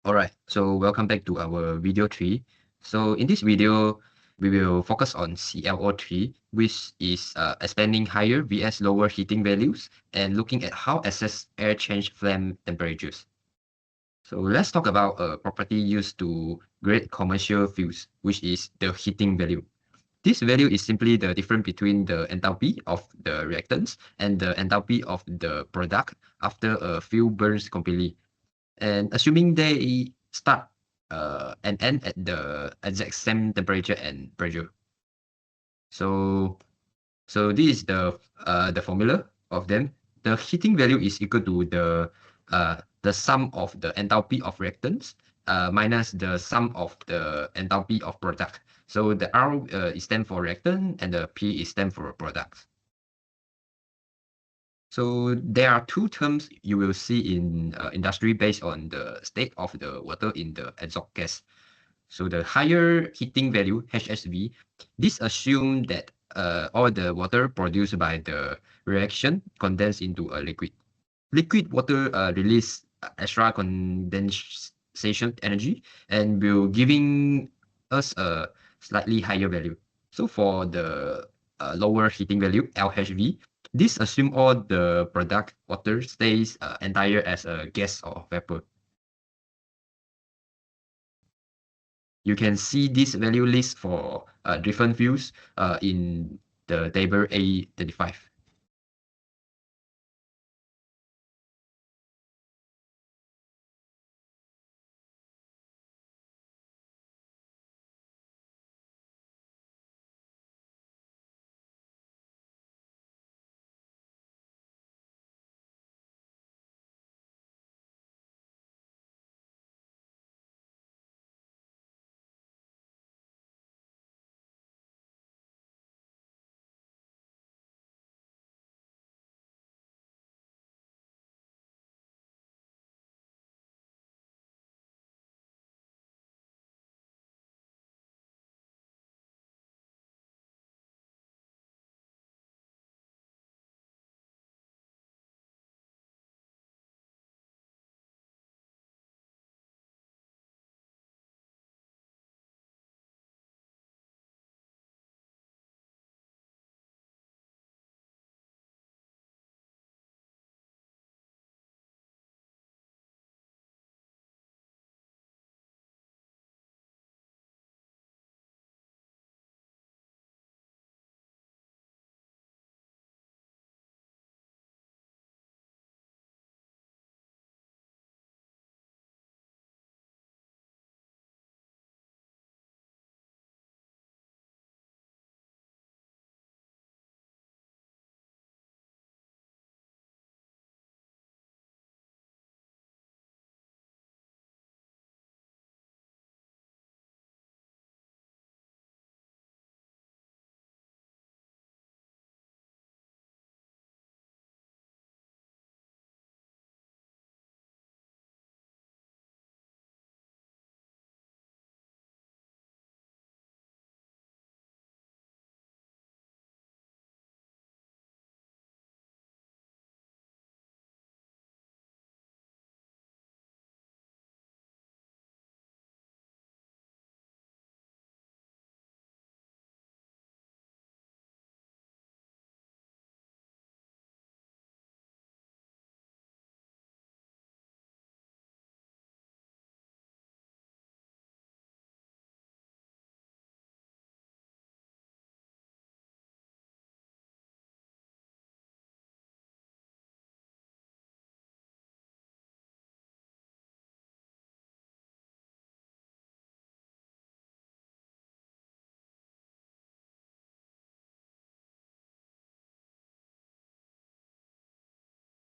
Alright, so welcome back to our video 3. So in this video, we will focus on ClO3, which is expanding higher vs lower heating values and looking at how excess air change flame temperatures. So let's talk about a property used to grade commercial fuels, which is the heating value. This value is simply the difference between the enthalpy of the reactants and the enthalpy of the product after a fuel burns completely. And assuming they start and end at the exact same temperature and pressure. So this is the formula of them. The heating value is equal to the sum of the enthalpy of reactants minus the sum of the enthalpy of product. So the R is stand for reactant and the P is stand for product. So there are two terms you will see in industry based on the state of the water in the exhaust gas. So the higher heating value, HSV, this assumes that all the water produced by the reaction condensed into a liquid. Liquid water release extra condensation energy and will giving us a slightly higher value. So for the lower heating value, LHV, this assume all the product water stays entire as a gas or vapor. You can see this value list for different fuels in the table A35.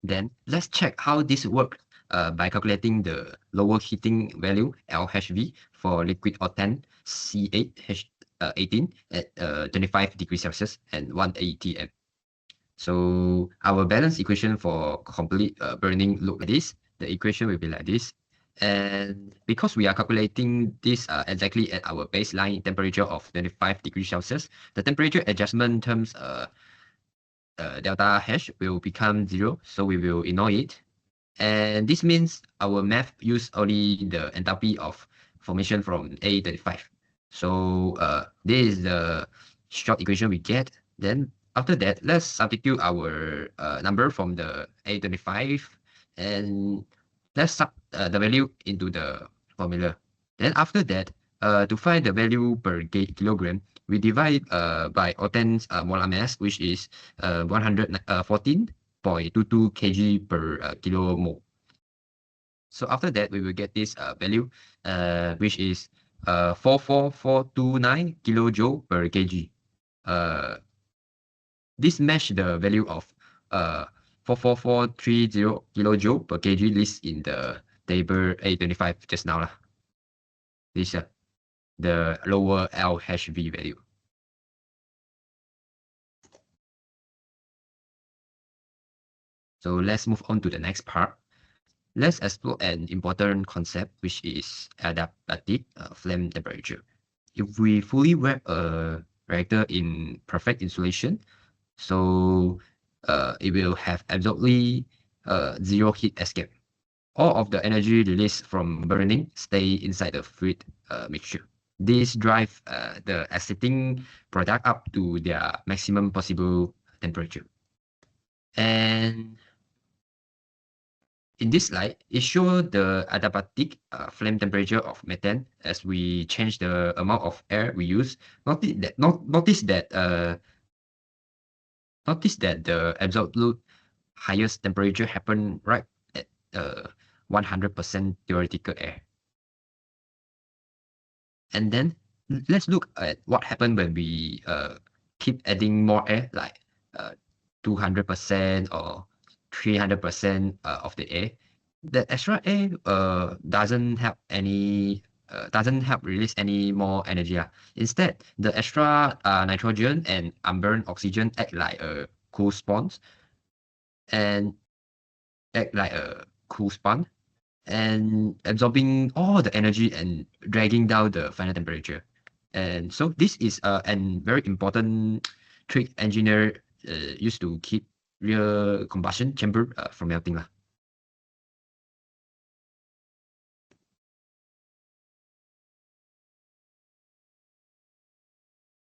Then let's check how this works by calculating the lower heating value LHV for liquid octane C8H18 at 25 degrees Celsius and 1 atm. So our balance equation for complete burning look like this. The equation will be like this. And because we are calculating this exactly at our baseline temperature of 25 degrees Celsius, the temperature adjustment terms delta H will become 0, so we will ignore it. And this means our math use only the enthalpy of formation from A35. So this is the short equation we get. Then after that, let's substitute our number from the A35 and let's sub the value into the formula. Then after that, to find the value per kilogram, we divide by octane molar mass, which is 114.22 kg per kilomole. So after that, we will get this value, which is 44429 kilojoule per kg. This match the value of 44430 kilojoule per kg list in the table A25 just now. This the lower LHV value. So let's move on to the next part. Let's explore an important concept, which is adiabatic flame temperature. If we fully wrap a reactor in perfect insulation, so it will have absolutely zero heat escape. All of the energy released from burning stay inside the fluid mixture. This drive the acetic product up to their maximum possible temperature. And in this slide, it shows the adiabatic flame temperature of methane as we change the amount of air we use. Notice that the absolute highest temperature happen right at 100% theoretical air. And then let's look at what happened when we keep adding more air, like 200% or 300% of the air. The extra air doesn't help release any more energy. Instead, the extra nitrogen and unburned oxygen act like a cool sponge and absorbing all the energy and dragging down the final temperature. And so this is a very important trick engineer used to keep real combustion chamber from melting.